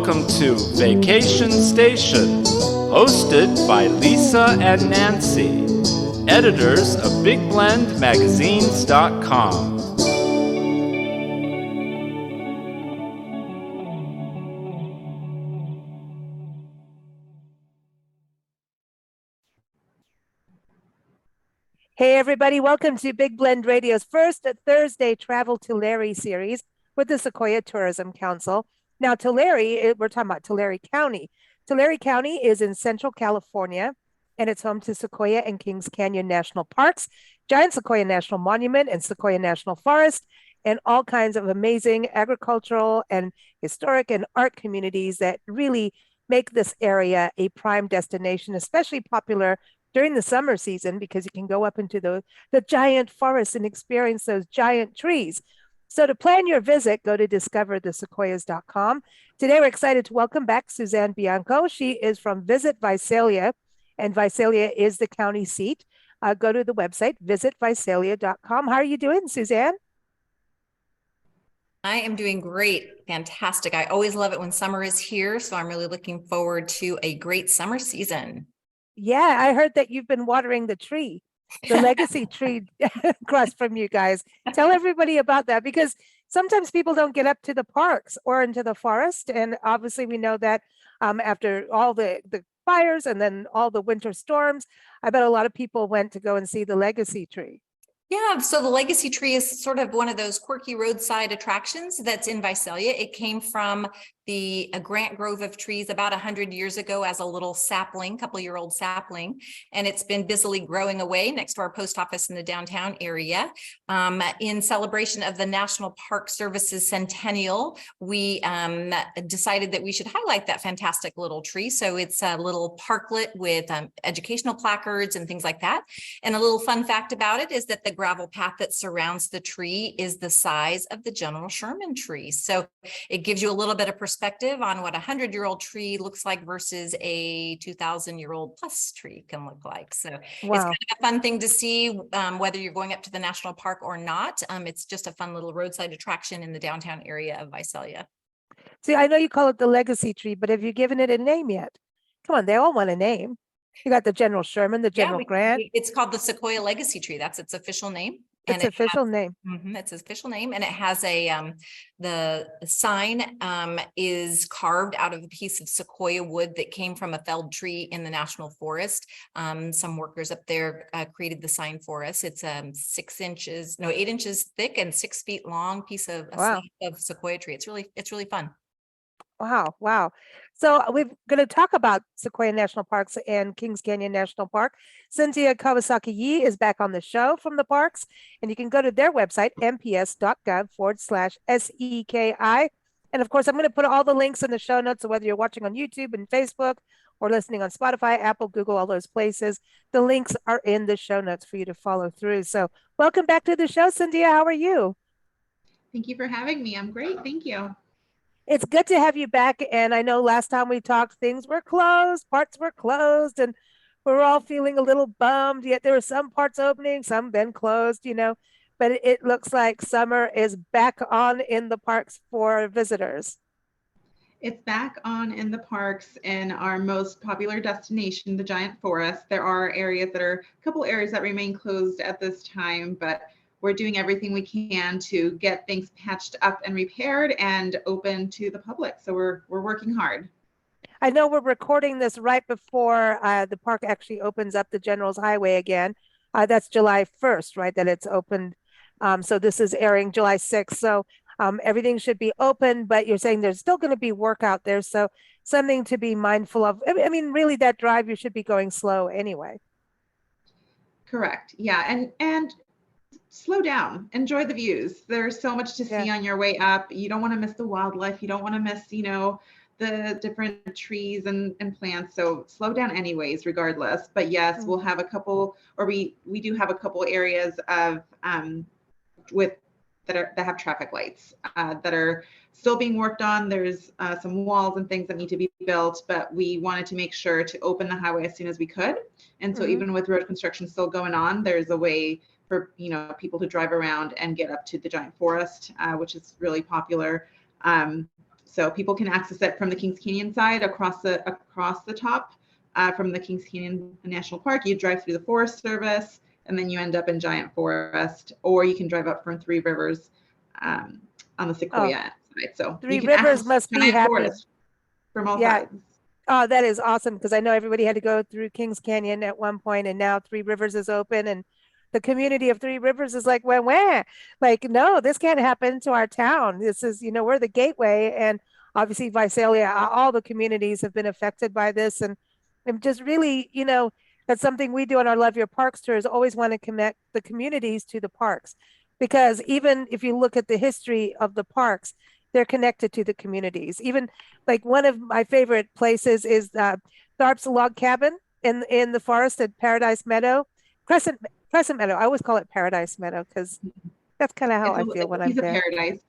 Welcome to Vacation Station, hosted by Lisa and Nancy, editors of BigBlendMagazines.com. Hey everybody, welcome to Big Blend Radio's first Thursday Travel Tulare series with the Sequoia Tourism Council. Now Tulare, we're talking about Tulare County. Tulare County is in Central California, and it's home to Sequoia and Kings Canyon National Parks, Giant Sequoia National Monument, and Sequoia National Forest, and all kinds of amazing agricultural and historic and art communities that really make this area a prime destination, especially popular during the summer season because you can go up into the giant forests and experience those giant trees. So to plan your visit, go to discoverthesequoias.com. Today, we're excited to welcome back Suzanne Bianco. She is from Visit Visalia, and Visalia is the county seat. Go to the website, visitvisalia.com. How are you doing, Suzanne? I am doing great. Fantastic. I always love it when summer is here, so I'm really looking forward to a great summer season. Yeah, I heard that you've been watering the tree, the legacy tree across from you guys. Tell everybody about that, because sometimes people don't get up to the parks or into the forest. And obviously we know that after all the fires and then all the winter storms, I bet a lot of people went to go and see the legacy tree. Yeah, so the legacy tree is sort of one of those quirky roadside attractions that's in Visalia. It came from a Grant Grove of trees about 100 years ago as a little sapling, couple-year-old sapling, and it's been busily growing away next to our post office in the downtown area. In celebration of the National Park Service's centennial, we decided that we should highlight that fantastic little tree. So it's a little parklet with educational placards and things like that. And a little fun fact about it is that the gravel path that surrounds the tree is the size of the General Sherman tree. So it gives you a little bit of perspective on what a 100-year-old tree looks like versus a 2,000-year-old plus tree can look like. So Wow. It's kind of a fun thing to see, whether you're going up to the national park or not. It's just a fun little roadside attraction in the downtown area of Visalia. See, I know you call it the legacy tree, but have you given it a name yet? Come on, they all want a name. You got the General Sherman, the General Grant. It's called the Sequoia Legacy Tree. That's its official name. It's official name. It's its official name, and it has the sign is carved out of a piece of sequoia wood that came from a felled tree in the national forest. Some workers up there created the sign for us. It's 8 inches thick and 6 feet long piece of sequoia tree. It's really fun. Wow. So we're going to talk about Sequoia National Parks and Kings Canyon National Park. Cynthia Kawasaki-Yi is back on the show from the parks, and you can go to their website, mps.gov/SEKI. And of course, I'm going to put all the links in the show notes. So whether you're watching on YouTube and Facebook or listening on Spotify, Apple, Google, all those places, the links are in the show notes for you to follow through. So welcome back to the show, Cynthia. How are you? Thank you for having me. I'm great. Thank you. It's good to have you back. And I know last time we talked, things were closed, parts were closed, and we were all feeling a little bummed. Yet there were some parts opening, some been closed, but it looks like summer is back on in the parks for visitors. It's back on in the parks in our most popular destination, the Giant Forest. There are a couple areas that remain closed at this time, but we're doing everything we can to get things patched up and repaired and open to the public. So we're working hard. I know we're recording this right before the park actually opens up the General's Highway again. That's July 1st, right? That it's opened. So this is airing July 6th. So everything should be open, but you're saying there's still going to be work out there. So something to be mindful of. I mean, really that drive, you should be going slow anyway. Correct. Yeah. And slow down, enjoy the views. There's so much to see on your way up. You don't want to miss the wildlife. You don't want to miss, the different trees and plants. So slow down anyways, regardless. But yes, we'll have a couple, or we do have a couple areas of that have traffic lights that are still being worked on. There's some walls and things that need to be built, but we wanted to make sure to open the highway as soon as we could. And so even with road construction still going on, there's a way for people to drive around and get up to the Giant Forest, which is really popular. So people can access it from the Kings Canyon side across the top from the Kings Canyon National Park. You drive through the Forest Service, and then you end up in Giant Forest, or you can drive up from Three Rivers on the Sequoia side. So Three you can Rivers access must be Giant happy. Forest from all Yeah. sides. Oh, that is awesome, because I know everybody had to go through Kings Canyon at one point, and now Three Rivers is open, and the community of Three Rivers is like, wah. Like, no, this can't happen to our town. This is, we're the gateway, and obviously Visalia, all the communities have been affected by this, and just really, that's something we do on our Love Your Parks tours, always want to connect the communities to the parks, because even if you look at the history of the parks, they're connected to the communities. Even like one of my favorite places is Tharp's Log Cabin in the forest at Paradise Meadow, Crescent Meadow. I always call it Paradise Meadow because that's kind of how I feel when I'm there. Paradise.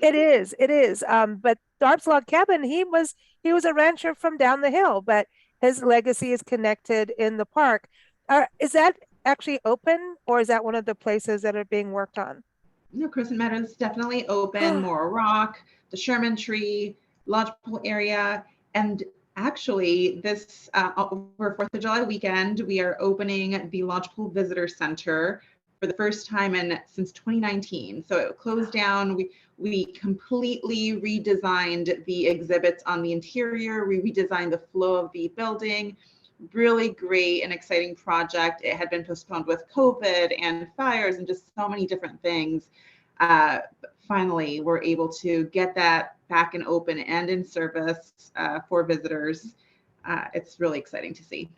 It is. But Tharp's Log Cabin, he was a rancher from down the hill, but his legacy is connected in the park. Is that actually open, or is that one of the places that are being worked on? No, Crescent Meadow is definitely open. Mora Rock, the Sherman Tree, Lodgepole area, and actually this over 4th of July weekend, we are opening the Lodgepole Visitor Center for the first time since 2019. So it closed down. We completely redesigned the exhibits on the interior. We redesigned the flow of the building. Really great and exciting project. It had been postponed with COVID and fires and just so many different things. Finally, we're able to get that back and open and in service for visitors. It's really exciting to see.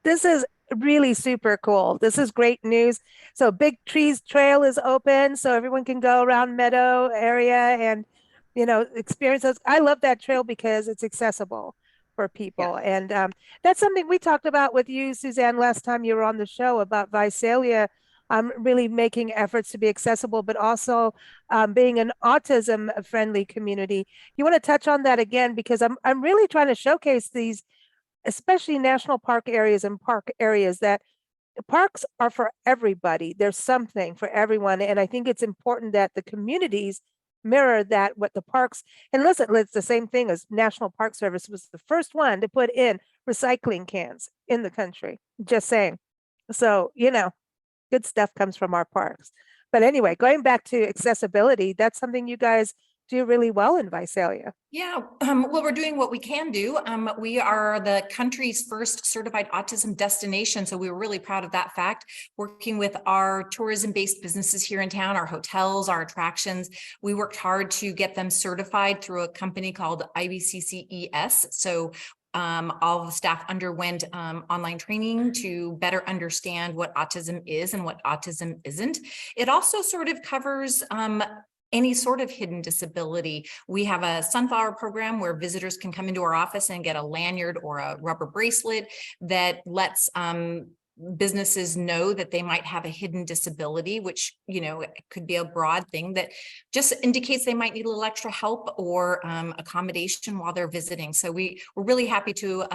This is really super cool. This is great news. So Big Trees Trail is open, so everyone can go around Meadow area and, experience those. I love that trail because it's accessible for people. Yes. And that's something we talked about with you, Suzanne, last time you were on the show about Visalia, really making efforts to be accessible, but also being an autism-friendly community. You want to touch on that again, because I'm really trying to showcase these, especially national park areas and park areas, that parks are for everybody. There's something for everyone. And I think it's important that the communities mirror that, what the parks, and listen, it's the same thing as National Park Service was the first one to put in recycling cans in the country. Just saying. So, good stuff comes from our parks. But anyway, going back to accessibility, that's something you guys do really well in Visalia. Yeah, well, we're doing what we can do. We are the country's first certified autism destination, so we were really proud of that fact. Working with our tourism-based businesses here in town, our hotels, our attractions, we worked hard to get them certified through a company called IBCCES. So all of the staff underwent online training to better understand what autism is and what autism isn't. It also sort of covers any sort of hidden disability. We have a sunflower program where visitors can come into our office and get a lanyard or a rubber bracelet that lets businesses know that they might have a hidden disability, which, it could be a broad thing that just indicates they might need a little extra help or accommodation while they're visiting. So we're really happy to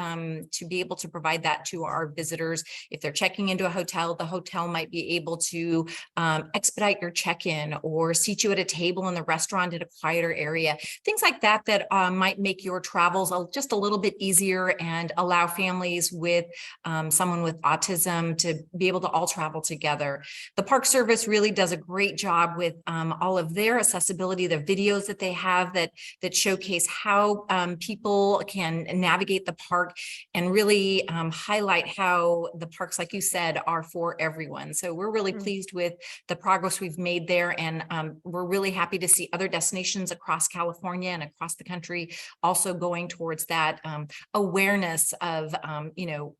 be able to provide that to our visitors. If they're checking into a hotel, the hotel might be able to expedite your check-in or seat you at a table in the restaurant at a quieter area. Things like that might make your travels just a little bit easier and allow families with someone with autism to be able to all travel together. The Park Service really does a great job with all of their accessibility, the videos that they have that showcase how people can navigate the park and really highlight how the parks, like you said, are for everyone. So we're really pleased with the progress we've made there, and we're really happy to see other destinations across California and across the country also going towards that awareness of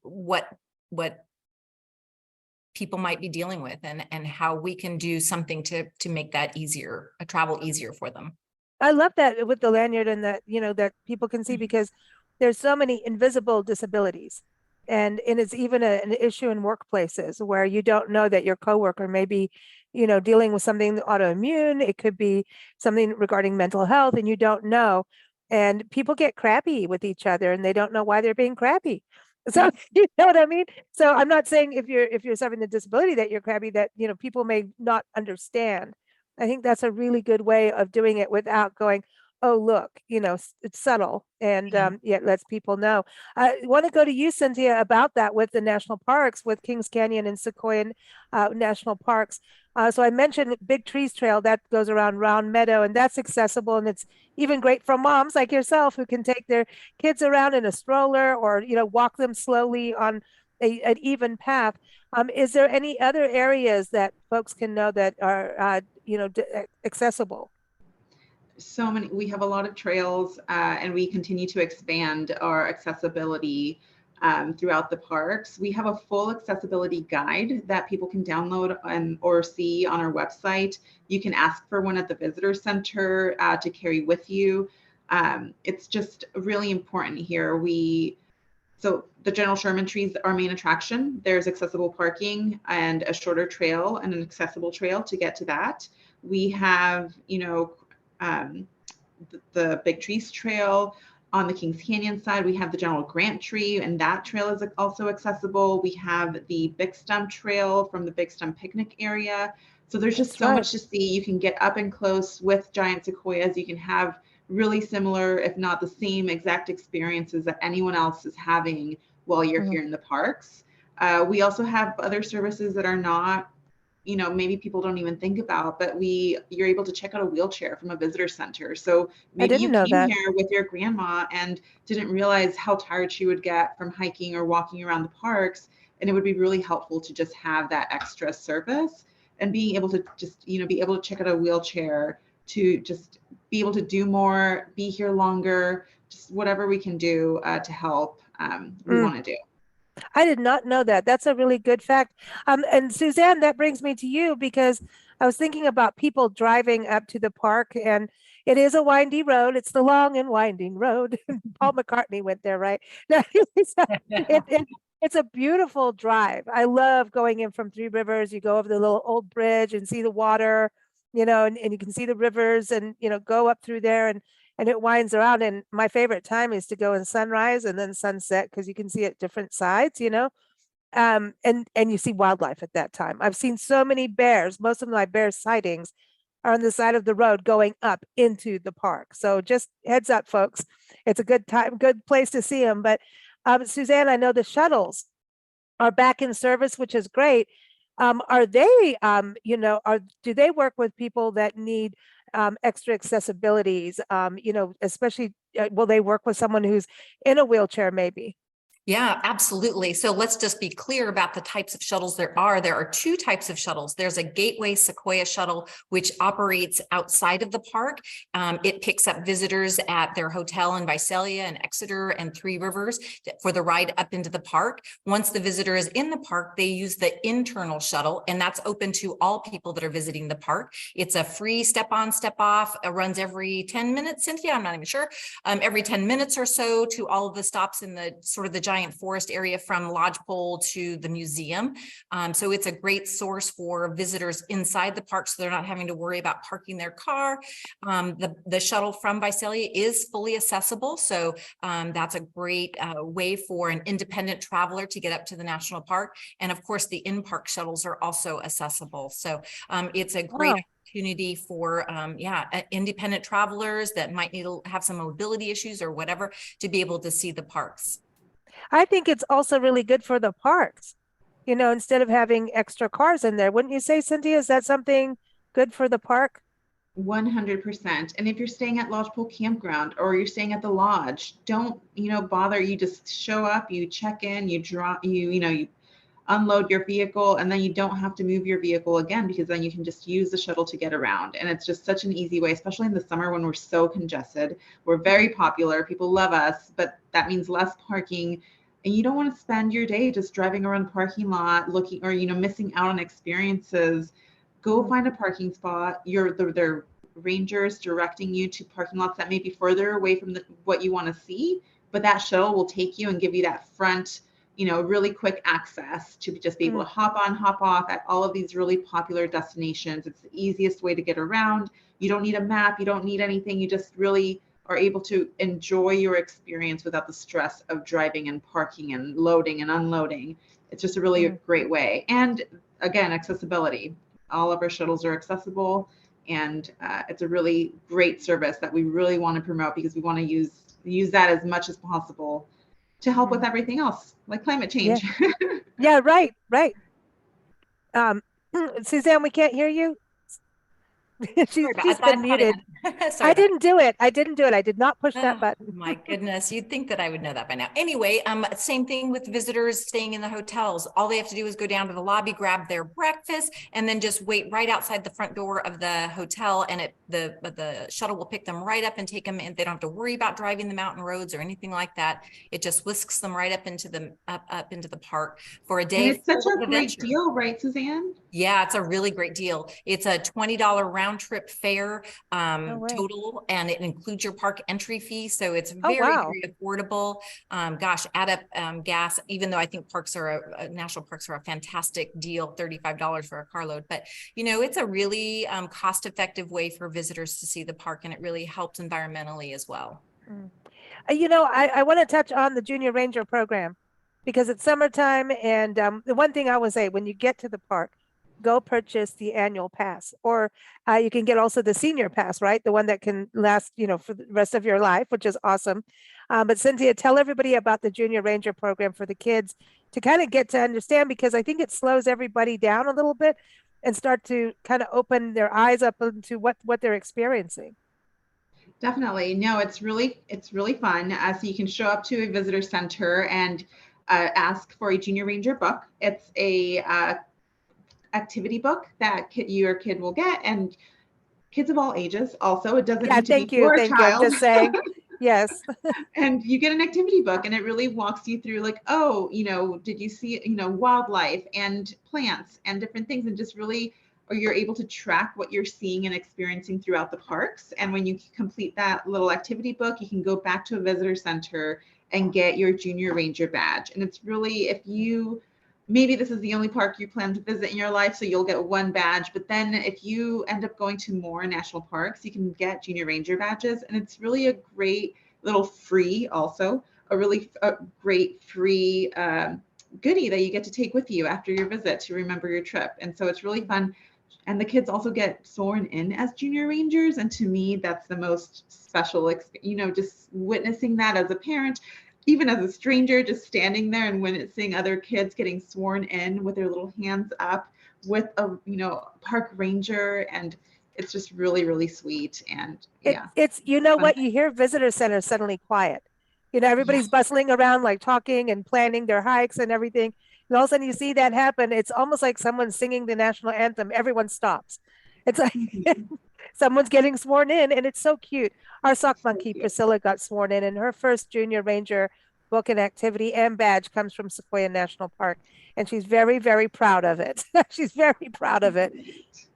what people might be dealing with and how we can do something to make that easier, travel easier for them. I love that with the lanyard, and that, that people can see, because there's so many invisible disabilities. And it's even an issue in workplaces where you don't know that your coworker may be, dealing with something autoimmune. It could be something regarding mental health, and you don't know. And people get crappy with each other, and they don't know why they're being crappy. So you know what I mean? So I'm not saying if you're suffering a disability that you're crappy, that, people may not understand. I think that's a really good way of doing it without going, oh, look, it's subtle and Yeah. yeah, it lets people know. I want to go to you, Cynthia, about that with the national parks, with Kings Canyon and Sequoia National Parks. So I mentioned Big Trees Trail that goes around Round Meadow, and that's accessible, and it's even great for moms like yourself who can take their kids around in a stroller or walk them slowly on an even path. Is there any other areas that folks can know that are accessible? So many, we have a lot of trails, and we continue to expand our accessibility throughout the parks. We have a full accessibility guide that people can download or see on our website. You can ask for one at the visitor center to carry with you. It's just really important here. So the General Sherman Tree is our main attraction. There's accessible parking and a shorter trail and an accessible trail to get to that. We have, the Big Trees Trail. On the Kings Canyon side, we have the General Grant Tree, and that trail is also accessible. We have the Big Stump Trail from the Big Stump picnic area. So there's just so much to see. You can get up and close with giant sequoias. You can have really similar, if not the same exact experiences that anyone else is having while you're here in the parks. We also have other services that are not, maybe people don't even think about, but you're able to check out a wheelchair from a visitor center. So maybe you came here with your grandma and didn't realize how tired she would get from hiking or walking around the parks. And it would be really helpful to just have that extra service and being able to just, be able to check out a wheelchair to just be able to do more, be here longer, just whatever we can do to help, we want to do. I did not know that. That's a really good fact. And Suzanne, that brings me to you because I was thinking about people driving up to the park, and it is a windy road. It's the long and winding road. Paul McCartney went there, right? It's a beautiful drive. I love going in from Three Rivers. You go over the little old bridge and see the water, and you can see the rivers and, go up through there and it winds around. And my favorite time is to go in sunrise and then sunset because you can see it different sides, and you see wildlife at that time. I've seen so many bears. Most of my bear sightings are on the side of the road going up into the park. So just heads up, folks. It's a good time, good place to see them. But Suzanne, I know the shuttles are back in service, which is great. Are they, do they work with people that need extra accessibilities, especially, will they work with someone who's in a wheelchair maybe? Yeah, absolutely. So let's just be clear about the types of shuttles there are. There are two types of shuttles. There's a Gateway Sequoia shuttle, which operates outside of the park. It picks up visitors at their hotel in Visalia and Exeter and Three Rivers for the ride up into the park. Once the visitor is in the park, they use the internal shuttle, and that's open to all people that are visiting the park. It's a free step on, step off. It runs every 10 minutes, Cynthia, I'm not even sure. Every 10 minutes or so to all of the stops in the sort of the giant forest area from Lodgepole to the museum. So it's a great source for visitors inside the park, so they're not having to worry about parking their car. The shuttle from Visalia is fully accessible. So that's a great way for an independent traveler to get up to the national park. And of course, the in-park shuttles are also accessible. So it's a great opportunity for independent travelers that might need to have some mobility issues or whatever to be able to see the parks. I think it's also really good for the parks, instead of having extra cars in there. Wouldn't you say, Cynthia? Is that something good for the park? 100%. And if you're staying at Lodgepole Campground or you're staying at the lodge, don't, bother. You just show up, you check in, you drop, you unload your vehicle, and then you don't have to move your vehicle again, because then you can just use the shuttle to get around. And it's just such an easy way, especially in the summer when we're so congested. We're very popular. People love us, but that means less parking. And you don't want to spend your day just driving around the parking lot looking, or, missing out on experiences. Go find a parking spot. Their rangers directing you to parking lots that may be further away from what you want to see, but that shuttle will take you and give you that front, really quick access to just be able to hop on, hop off at all of these really popular destinations. It's the easiest way to get around. You don't need a map. You don't need anything. You just really are able to enjoy your experience without the stress of driving and parking and loading and unloading. It's just a really great way. And again, accessibility. All of our shuttles are accessible. And it's a really great service that we really want to promote because we want to use that as much as possible to help with everything else, like climate change. Yeah, yeah, right, right. Suzanne, we can't hear you. She's been muted. Sorry I didn't do it. I didn't do it. I did not push that Oh, button. my goodness, you'd think that I would know that by now. Anyway, same thing with visitors staying in the hotels. All they have to do is go down to the lobby, grab their breakfast, and then just wait right outside the front door of the hotel, and the shuttle will pick them right up and take them in. They don't have to worry about driving the mountain roads or anything like that. It just whisks them right up into the park for a day. And it's such a great deal, right, Suzanne? Yeah, it's a really great deal. It's a $20 round trip fare total, and it includes your park entry fee. So it's very, very affordable. Gosh, add up gas, even though I think national parks are a fantastic deal, $35 for a carload. But, it's a really cost-effective way for visitors to see the park, and it really helps environmentally as well. I want to touch on the Junior Ranger program because it's summertime. And the one thing I would say, when you get to the park, go purchase the annual pass, or you can get also the senior pass, right? The one that can last, for the rest of your life, which is awesome. But Cynthia, tell everybody about the Junior Ranger program for the kids to kind of get to understand, because I think it slows everybody down a little bit and start to kind of open their eyes up into what they're experiencing. Definitely. No, it's really fun. So you can show up to a visitor center and ask for a Junior Ranger book. It's a activity book that your kid will get, and kids of all ages also. It doesn't need to be for a child. I'm just saying. Yes. And you get an activity book, and it really walks you through, like, did you see, wildlife and plants and different things, and just really, or you're able to track what you're seeing and experiencing throughout the parks. And when you complete that little activity book, you can go back to a visitor center and get your Junior Ranger badge. And it's really, maybe this is the only park you plan to visit in your life, so you'll get one badge. But then if you end up going to more national parks, you can get Junior Ranger badges. And it's really a great little free, also a really great free goodie that you get to take with you after your visit to remember your trip. And so it's really fun. And the kids also get sworn in as Junior Rangers. And to me, that's the most special, just witnessing that as a parent, even as a stranger, just standing there and witnessing other kids getting sworn in with their little hands up with a, park ranger. And it's just really, really sweet. And it's what you hear, visitor center suddenly quiet. Everybody's bustling around, like talking and planning their hikes and everything. And all of a sudden you see that happen. It's almost like someone's singing the national anthem. Everyone stops. It's like someone's getting sworn in, and it's so cute. Our sock monkey, Priscilla, got sworn in, and her first Junior Ranger book and activity and badge comes from Sequoia National Park. And she's very, very proud of it. She's very proud of it.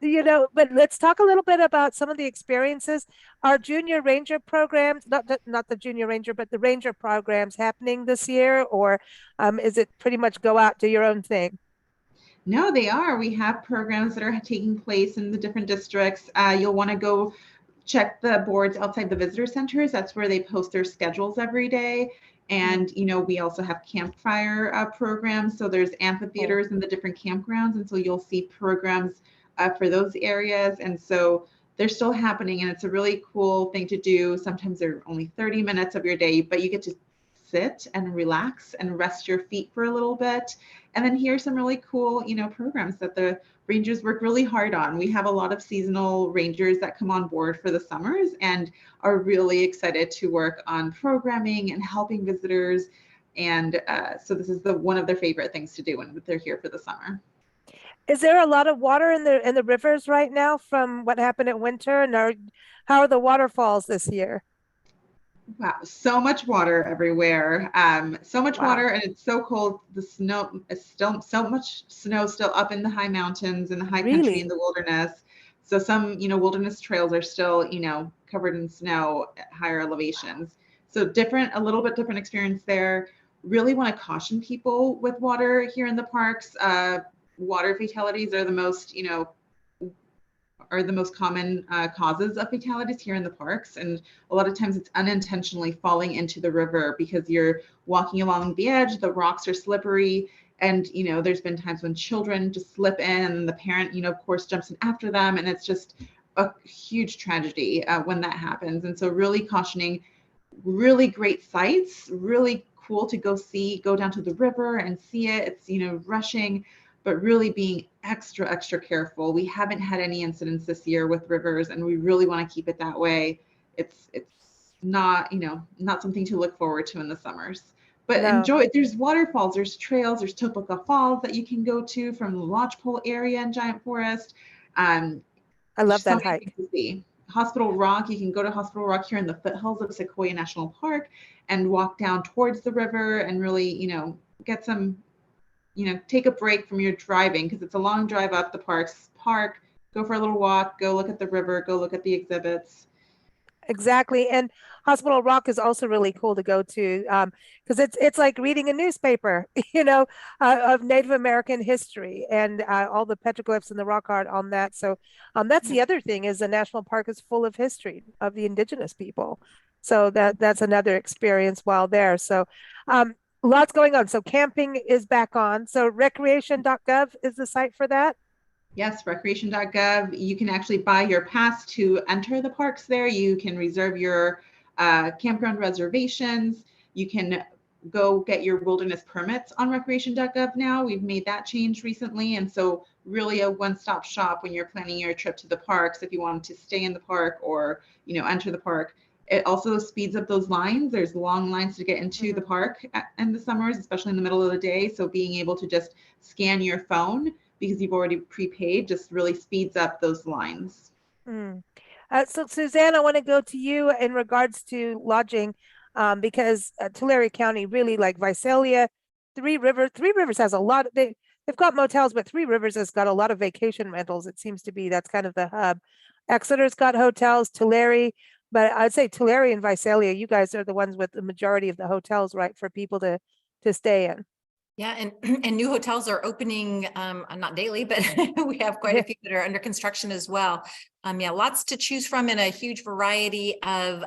But let's talk a little bit about some of the experiences. Our Junior Ranger programs, not the Junior Ranger, but the Ranger programs happening this year, or is it pretty much go out, do your own thing? No, they are. We have programs that are taking place in the different districts. You'll want to go check the boards outside the visitor centers. That's where they post their schedules every day. And, we also have campfire programs. So there's amphitheaters in the different campgrounds. And so you'll see programs for those areas. And so they're still happening. And it's a really cool thing to do. Sometimes they're only 30 minutes of your day, but you get to sit and relax and rest your feet for a little bit. And then here's some really cool, programs that the Rangers work really hard on. We have a lot of seasonal Rangers that come on board for the summers and are really excited to work on programming and helping visitors. And so this is one of their favorite things to do when they're here for the summer. Is there a lot of water in the rivers right now from what happened in winter? And how are the waterfalls this year? Wow, so much water everywhere. So much water, and it's so cold. The snow is still so much snow still up in the high mountains and the high country in the wilderness. So some, wilderness trails are still, covered in snow at higher elevations. So a little bit different experience there. Really want to caution people with water here in the parks. Water fatalities are the most, common causes of fatalities here in the parks. And a lot of times it's unintentionally falling into the river because you're walking along the edge, the rocks are slippery. And, there's been times when children just slip in and the parent, of course, jumps in after them. And it's just a huge tragedy when that happens. And so really cautioning really great sites, really cool to go see, go down to the river and see it. It's, rushing, but really being extra careful. We haven't had any incidents this year with rivers, and we really want to keep it that way. It's not, not something to look forward to in the summers. But No. enjoy it. There's waterfalls, there's trails, there's Topeka Falls that you can go to from the Lodgepole area in Giant Forest. I love So that many hike. things to see. Hospital Rock, you can go to Hospital Rock here in the foothills of Sequoia National Park and walk down towards the river and really, get some, take a break from your driving, because it's a long drive up the park, go for a little walk, go look at the river, go look at the exhibits. Exactly. And Hospital Rock is also really cool to go to because it's like reading a newspaper, of Native American history and all the petroglyphs and the rock art on that. So that's the other thing, is the national park is full of history of the indigenous people. So that's another experience while there. So lots going on. So camping is back on. So recreation.gov is the site for that. Yes, recreation.gov. You can actually buy your pass to enter the parks there. You can reserve your campground reservations. You can go get your wilderness permits on recreation.gov now. We've made that change recently. And so really a one-stop shop when you're planning your trip to the parks, if you want to stay in the park or, enter the park. It also speeds up those lines. There's long lines to get into the park in the summers, especially in the middle of the day. So being able to just scan your phone because you've already prepaid just really speeds up those lines. So Suzanne, I want to go to you in regards to lodging, because Tulare County, really like Visalia, Three Rivers has a lot. They've got motels, but Three Rivers has got a lot of vacation rentals. It seems to be that's kind of the hub. Exeter's got hotels, Tulare, but I'd say Tulare and Visalia, you guys are the ones with the majority of the hotels, right, for people to stay in. Yeah, and new hotels are opening, not daily, but we have quite a few that are under construction as well. Yeah, lots to choose from in a huge variety of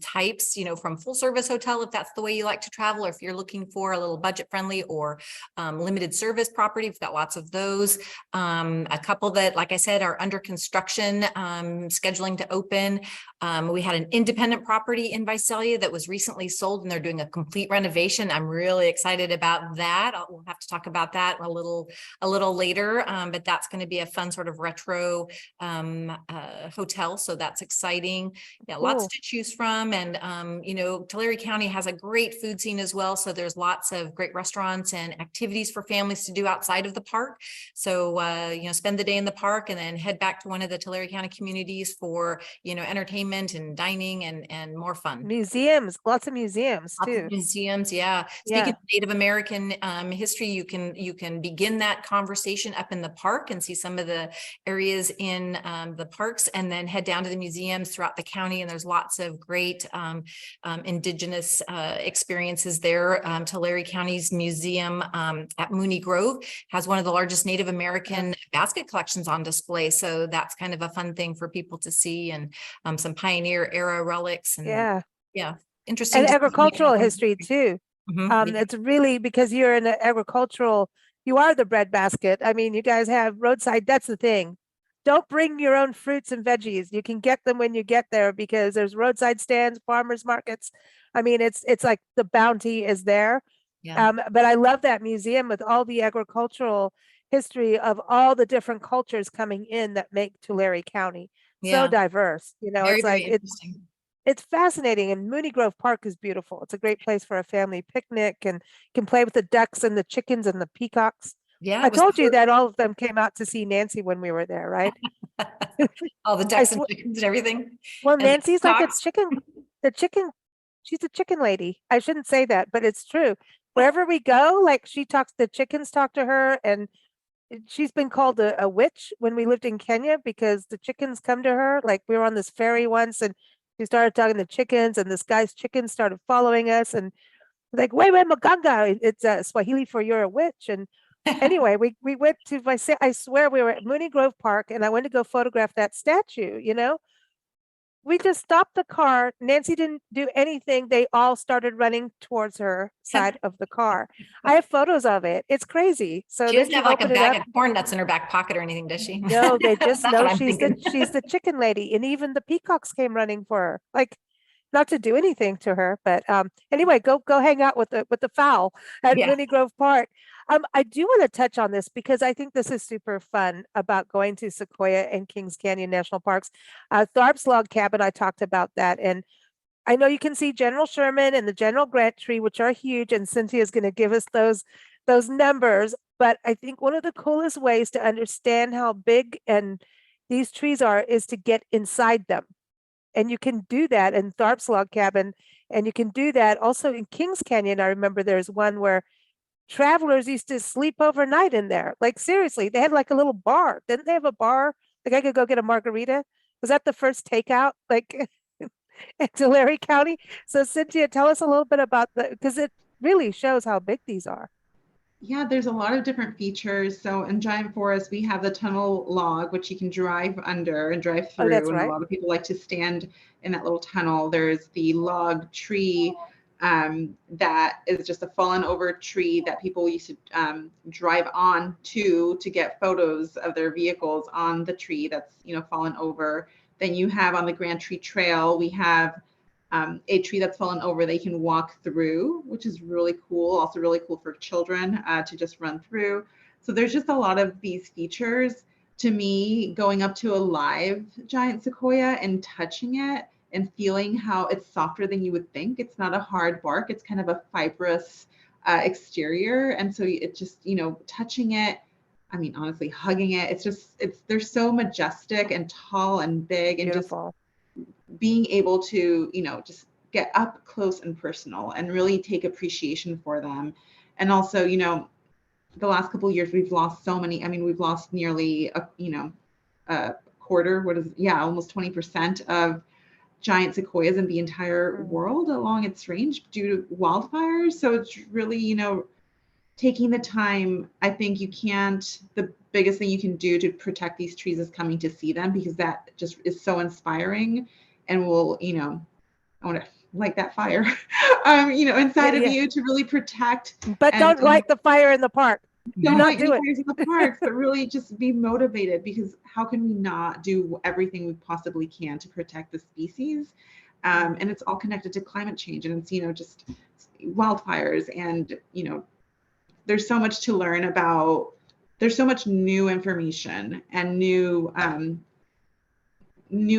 types, from full service hotel, if that's the way you like to travel, or if you're looking for a little budget friendly or limited service property, we've got lots of those. A couple that, like I said, are under construction, scheduling to open. We had an independent property in Visalia that was recently sold, and they're doing a complete renovation. I'm really excited about that. We'll have to talk about that a little later, but that's going to be a fun sort of retro hotel. So that's exciting. Yeah, Cool. Lots to choose from. And, Tulare County has a great food scene as well. So there's lots of great restaurants and activities for families to do outside of the park. So, spend the day in the park and then head back to one of the Tulare County communities for, entertainment and dining and more fun. Museums, lots of museums too. Lots of museums, yeah. Speaking of Native American history, you can begin that conversation up in the park and see some of the areas in the parks, and then head down to the museums throughout the county. And there's lots of great indigenous experiences there. Tulare County's museum at Mooney Grove has one of the largest Native American basket collections on display. So that's kind of a fun thing for people to see, and some pioneer era relics and interesting. And agricultural history too. Mm-hmm. It's really, because you're in the agricultural, you are the breadbasket. I mean, you guys have roadside, that's the thing. Don't bring your own fruits and veggies. You can get them when you get there, because there's roadside stands, farmers markets. I mean, it's like the bounty is there. Yeah. But I love that museum with all the agricultural history of all the different cultures coming in that make Tulare County so diverse. Very, it's like very interesting. It's fascinating. And Mooney Grove Park is beautiful. It's a great place for a family picnic, and can play with the ducks and the chickens and the peacocks. Yeah, I told you that all of them came out to see Nancy when we were there, right? all the ducks and chickens and everything. Well, And Nancy's like a cocks. chicken. She's a chicken lady. I shouldn't say that, but it's true. Wherever we go, like the chickens talk to her, and she's been called a witch when we lived in Kenya, because the chickens come to her. Like, we were on this ferry once, and she started talking to chickens, and this guy's chickens started following us, and like, wait, Maganga, it's Swahili for you're a witch. And anyway, we went to I swear we were at Mooney Grove Park, and I went to go photograph that statue, we just stopped the car. Nancy didn't do anything. They all started running towards her side of the car. I have photos of it. It's crazy. So She then doesn't she have like a opened it bag up. of corn nuts in her back pocket or anything, does she? No, they just That's know what I'm thinking. she's the chicken lady. And even the peacocks came running for her. Like, not to do anything to her, but anyway, go hang out with the fowl at Yeah. Winnie Grove Park. I do want to touch on this because I think this is super fun about going to Sequoia and Kings Canyon National Parks. Tharp's Log Cabin, I talked about that, and I know you can see General Sherman and the General Grant tree, which are huge, and Cynthia's going to give us those numbers. But I think one of the coolest ways to understand how big and these trees are is to get inside them. And you can do that in Tharp's Log Cabin, and you can do that also in Kings Canyon. I remember there's one where travelers used to sleep overnight in there. Like seriously, they had like a little bar. Didn't they have a bar? Like I could go get a margarita. Was that the first takeout? Like in Tulare County. So Cynthia, tell us a little bit about because it really shows how big these are. Yeah, there's a lot of different features. So in Giant Forest, we have the tunnel log, which you can drive under and drive Oh, through. that's And a right. lot of people like to stand in that little tunnel. There's the log tree that is just a fallen over tree that people used to drive on to get photos of their vehicles on the tree that's, fallen over. Then you have on the Grand Tree Trail, we have a tree that's fallen over they can walk through, which is really cool. Also really cool for children to just run through. So there's just a lot of these features. To me, going up to a live giant sequoia and touching it and feeling how it's softer than you would think. It's not a hard bark. It's kind of a fibrous exterior. And so it just, touching it, I mean, honestly, hugging it, they're so majestic and tall and big and Beautiful. just being able to, just get up close and personal and really take appreciation for them. And also, the last couple of years, we've lost so many. I mean, we've lost nearly, a quarter, almost 20% of giant sequoias in the entire world along its range due to wildfires. So it's really, taking the time. I think the biggest thing you can do to protect these trees is coming to see them, because that just is so inspiring and will, I want to light that fire, inside of you to really protect. But don't light the fire in the park. Don't not light do any it. fires in the parks, but really just be motivated, because how can we not do everything we possibly can to protect the species? And it's all connected to climate change, and it's, just wildfires, and, there's so much to learn about. There's so much new information and new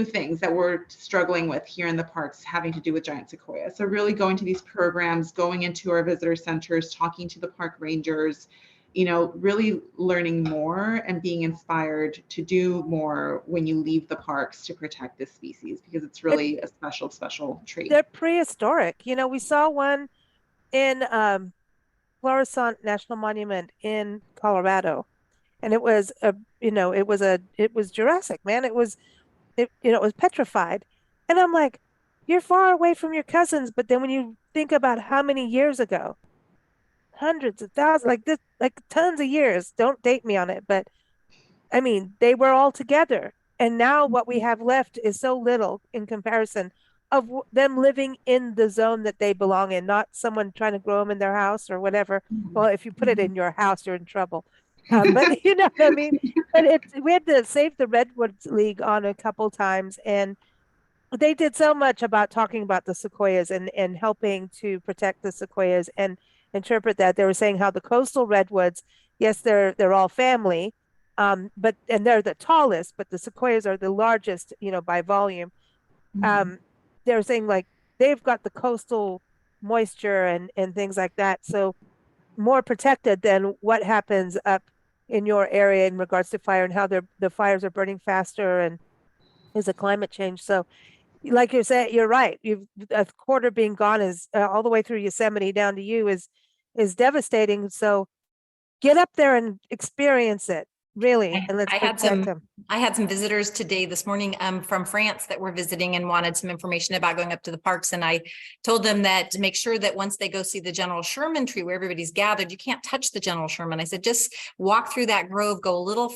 things that we're struggling with here in the parks having to do with giant sequoia. So really going to these programs, going into our visitor centers, talking to the park rangers, really learning more and being inspired to do more when you leave the parks to protect this species, because it's really a special tree. They're prehistoric. We saw one in Florissant National Monument in Colorado, and it was it was Jurassic, man. It was petrified. And I'm like, you're far away from your cousins, but then when you think about how many years ago, hundreds of thousands, like tons of years, don't date me on it, but I mean, they were all together. And now what we have left is so little in comparison of them living in the zone that they belong in, not someone trying to grow them in their house or whatever. Well, if you put it in your house, you're in trouble. But you know what I mean? But we had to Save the Redwoods League on a couple times, and they did so much about talking about the sequoias and helping to protect the sequoias and interpret that. They were saying how the coastal redwoods, yes, they're all family, but and they're the tallest, but the sequoias are the largest, by volume. They're saying like they've got the coastal moisture and things like that, so more protected than what happens up in your area in regards to fire and how the fires are burning faster and is a climate change. So like you said, you're right. A quarter being gone is all the way through Yosemite down to you is devastating. So get up there and experience it. Really, and let's I had protect them. I had some visitors today this morning from France that were visiting and wanted some information about going up to the parks. And I told them that to make sure that once they go see the General Sherman tree where everybody's gathered, you can't touch the General Sherman. I said, just walk through that grove, go a little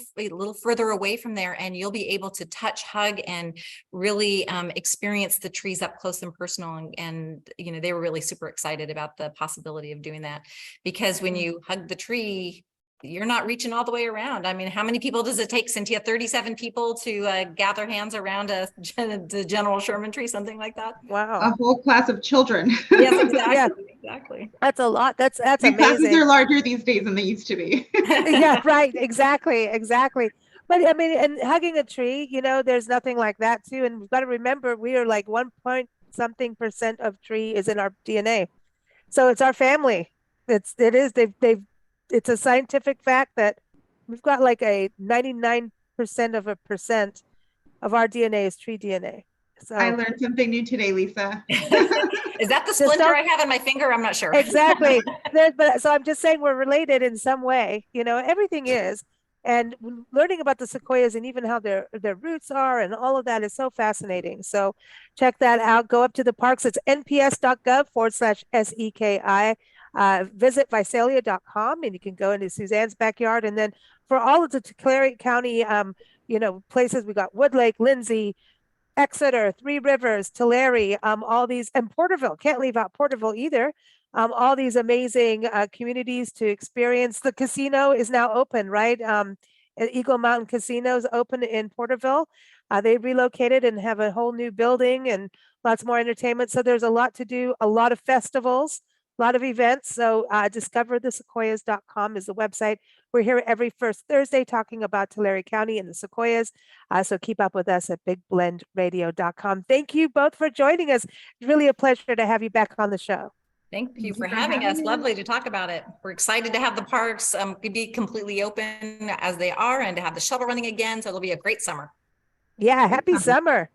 further away from there, and you'll be able to touch, hug, and really experience the trees up close and personal. And you know, they were really super excited about the possibility of doing that, because when you hug the tree, you're not reaching all the way around. I mean, how many people does it take, Cynthia? 37 people to gather hands around the General Sherman tree, something like that? Wow. A whole class of children. Yes, exactly. Yeah. Exactly. That's a lot. That's The classes amazing. are larger these days than they used to be. Yeah, right. Exactly. But I mean, and hugging a tree, you know, there's nothing like that too. And we've got to remember, we are like 1% of tree is in our DNA. So it's our family. It's a scientific fact that we've got like a 99% of our DNA is tree DNA. So I learned something new today, Lisa. Is that the splinter I have in my finger? I'm not sure. Exactly. But so I'm just saying we're related in some way, you know, everything is. And learning about the sequoias and even how their roots are and all of that is so fascinating. So check that out. Go up to the parks. It's nps.gov/SEKI. Visit Visalia.com and you can go into Suzanne's backyard. And then for all of the Tulare County, you know, places, we got Woodlake, Lindsay, Exeter, Three Rivers, Tulare, all these, and Porterville. Can't leave out Porterville either. All these amazing communities to experience. The casino is now open, right? Eagle Mountain Casino is open in Porterville. They relocated and have a whole new building and lots more entertainment. So there's a lot to do, a lot of festivals, a lot of events. So discoverthesequoias.com is the website. We're here every first Thursday talking about Tulare County and the Sequoias. So keep up with us at bigblendradio.com. Thank you both for joining us. It's really a pleasure to have you back on the show. Thank you for having us. me. Lovely to talk about it. We're excited to have the parks be completely open as they are and to have the shuttle running again. So it'll be a great summer. Yeah, happy summer.